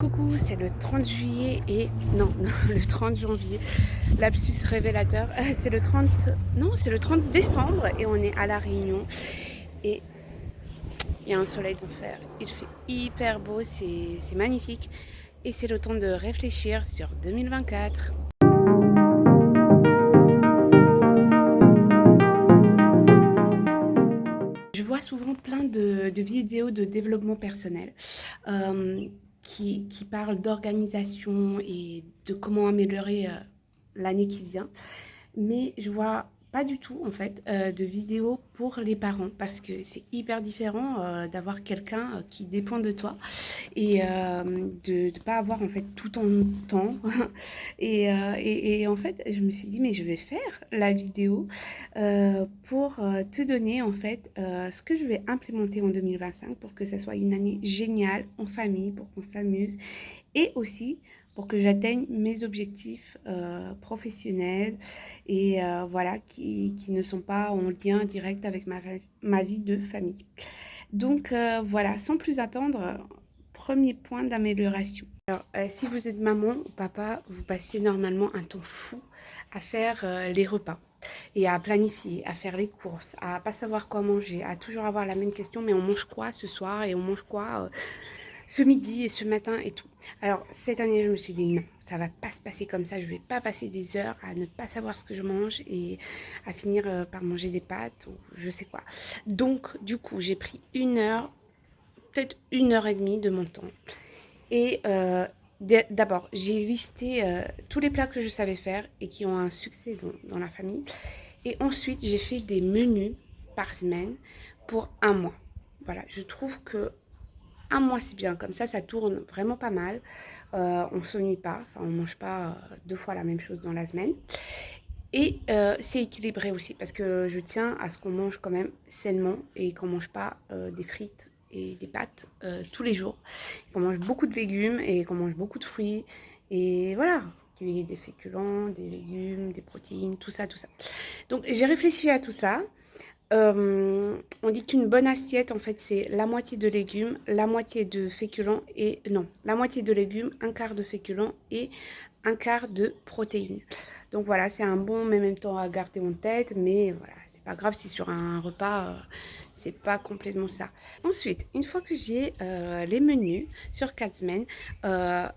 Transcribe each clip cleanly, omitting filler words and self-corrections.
Coucou, c'est le 30 juillet et... Non, non, le 30 janvier. Lapsus révélateur. C'est le 30... Non, c'est le 30 décembre et on est à La Réunion. Et il y a un soleil d'enfer. Il fait hyper beau, c'est magnifique. Et c'est le temps de réfléchir sur 2024. Je vois souvent plein de vidéos de développement personnel euh, qui parlent d'organisation et de comment améliorer l'année qui vient. Mais je vois pas du tout en fait de vidéos pour les parents parce que c'est hyper différent d'avoir quelqu'un qui dépend de toi et de ne pas avoir en fait tout ton temps. Et en fait, je me suis dit, mais je vais faire la vidéo pour te donner en fait ce que je vais implémenter en 2025 pour que ça soit une année géniale en famille, pour qu'on s'amuse et aussi pour que j'atteigne mes objectifs professionnels et voilà, qui ne sont pas en lien direct avec ma vie de famille. Donc voilà, sans plus attendre, premier point d'amélioration. Alors, si vous êtes maman ou papa, vous passez normalement un temps fou à faire les repas et à planifier, à faire les courses, à pas savoir quoi manger, à toujours avoir la même question, mais on mange quoi ce soir et on mange quoi ce midi et ce matin et tout. Alors, cette année, je me suis dit non, ça va pas se passer comme ça. Je vais pas passer des heures à ne pas savoir ce que je mange et à finir par manger des pâtes ou je sais quoi. Donc, du coup, j'ai pris une heure, peut-être une heure et demie de mon temps. Et d'abord, j'ai listé tous les plats que je savais faire et qui ont un succès dans la famille. Et ensuite, j'ai fait des menus par semaine pour un mois. Voilà, je trouve que un mois c'est bien, comme ça tourne vraiment pas mal. On ne s'ennuie pas, enfin on mange pas deux fois la même chose dans la semaine. Et c'est équilibré aussi parce que je tiens à ce qu'on mange quand même sainement et qu'on mange pas des frites et des pâtes tous les jours. Qu'on mange beaucoup de légumes et qu'on mange beaucoup de fruits. Et voilà, qu'il y ait des féculents, des légumes, des protéines, tout ça, tout ça. Donc j'ai réfléchi à tout ça. On dit qu'une bonne assiette, en fait, c'est la moitié de légumes, la moitié de féculents et... Non, la moitié de légumes, un quart de féculents et un quart de protéines. Donc voilà, c'est un bon temps à garder en tête, mais voilà, c'est pas grave si sur un repas, c'est pas complètement ça. Ensuite, une fois que j'ai les menus sur 4 semaines, euh,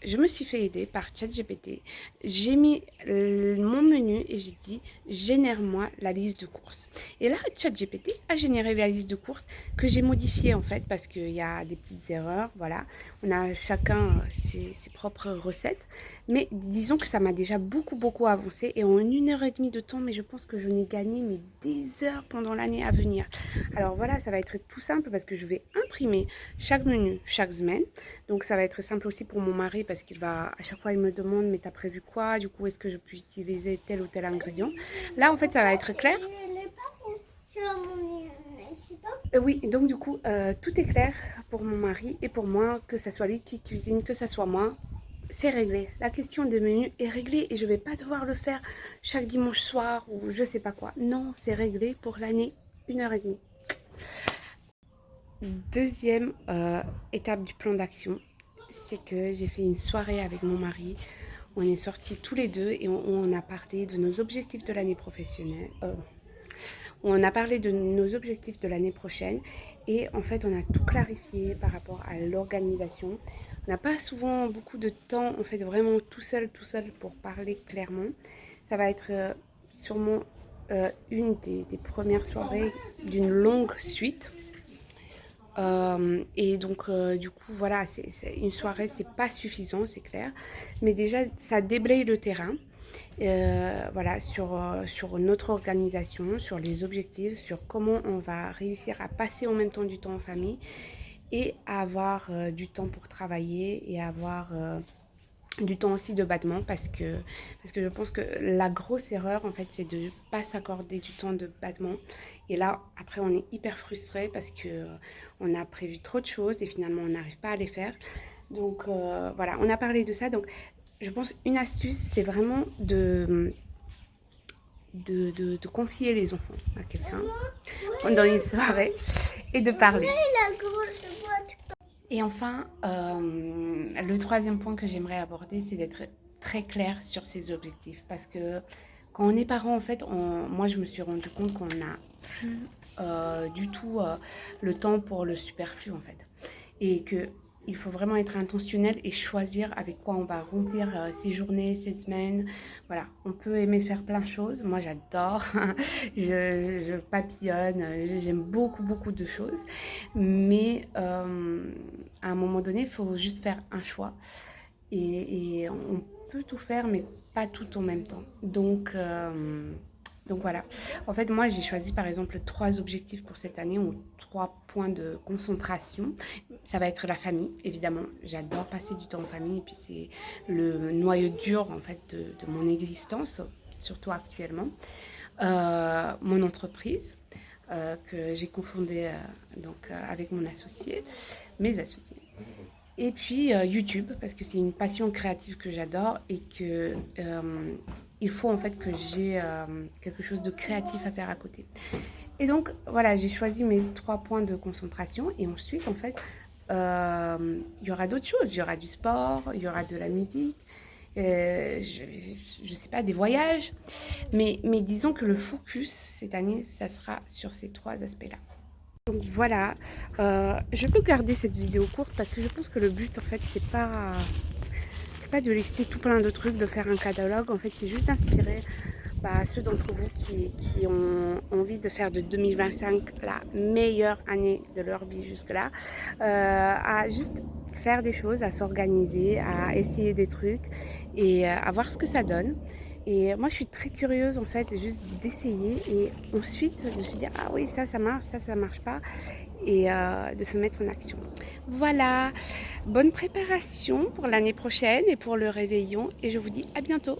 je me suis fait aider par ChatGPT. J'ai mis mon menu et j'ai dit génère-moi la liste de courses. Et là, ChatGPT a généré la liste de courses que j'ai modifiée en fait parce qu'il y a des petites erreurs. Voilà, on a chacun ses propres recettes. Mais disons que ça m'a déjà beaucoup avancé et en une heure et demie de temps, mais je pense que je n'ai gagné mais des heures pendant l'année à venir. Alors voilà, ça va être tout simple parce que je vais imprimer chaque menu chaque semaine. Donc ça va être simple aussi pour mon mari parce qu'il va, à chaque fois il me demande mais t'as prévu quoi? Du coup est-ce que je peux utiliser tel ou tel ingrédient? Là en fait ça va être clair. Oui, donc du coup tout est clair pour mon mari et pour moi, que ce soit lui qui cuisine, que ce soit moi. C'est réglé. La question des menus est réglée et je vais pas devoir le faire chaque dimanche soir ou je sais pas quoi. Non, c'est réglé pour l'année, une heure et demie. Deuxième étape du plan d'action, c'est que j'ai fait une soirée avec mon mari. On est sortis tous les deux et on a parlé de nos objectifs de l'année professionnelle. On a parlé de nos objectifs de l'année prochaine et en fait on a tout clarifié par rapport à l'organisation. On n'a pas souvent beaucoup de temps, en fait vraiment tout seul pour parler clairement. Ça va être sûrement une des premières soirées d'une longue suite. Et donc du coup voilà, c'est une soirée, c'est pas suffisant, c'est clair. Mais déjà ça déblaye le terrain. Voilà, sur notre organisation, sur les objectifs, sur comment on va réussir à passer en même temps du temps en famille et à avoir du temps pour travailler et avoir du temps aussi de battement parce que je pense que la grosse erreur en fait c'est de ne pas s'accorder du temps de battement et là après on est hyper frustré parce que on a prévu trop de choses et finalement on n'arrive pas à les faire. Donc voilà, on a parlé de ça. Donc je pense une astuce c'est vraiment de confier les enfants à quelqu'un pendant une soirée et de parler. Et enfin, le troisième point que j'aimerais aborder, c'est d'être très clair sur ses objectifs. Parce que quand on est parent, en fait, moi, je me suis rendu compte qu'on n'a plus du tout le temps pour le superflu, en fait. Et que il faut vraiment être intentionnel et choisir avec quoi on va remplir ses journées, ses semaines. Voilà, on peut aimer faire plein de choses. Moi, j'adore. Je papillonne. J'aime beaucoup, beaucoup de choses. Mais à un moment donné, il faut juste faire un choix. Et on peut tout faire, mais pas tout en même temps. Donc voilà. En fait, moi, j'ai choisi par exemple 3 objectifs pour cette année ou 3 points de concentration. Ça va être la famille, évidemment. J'adore passer du temps en famille et puis c'est le noyau dur en fait de mon existence, surtout actuellement. Mon entreprise que j'ai confondée avec mon associé, mes associés. Et puis YouTube, parce que c'est une passion créative que j'adore et que il faut en fait que j'ai quelque chose de créatif à faire à côté. Et donc voilà, j'ai choisi mes 3 points de concentration et ensuite en fait il y aura d'autres choses. Il y aura du sport, il y aura de la musique, je sais pas, des voyages. Mais disons que le focus cette année, ça sera sur ces 3 aspects-là. Donc voilà, je peux garder cette vidéo courte parce que je pense que le but en fait c'est pas de lister tout plein de trucs, de faire un catalogue. En fait, c'est juste d'inspirer ceux d'entre vous qui ont envie de faire de 2025 la meilleure année de leur vie jusque-là, à juste faire des choses, à s'organiser, à essayer des trucs et à voir ce que ça donne. Et moi, je suis très curieuse en fait, juste d'essayer et ensuite de se dire ah oui, ça marche, ça marche pas et de se mettre en action. Voilà, bonne préparation pour l'année prochaine et pour le réveillon et je vous dis à bientôt.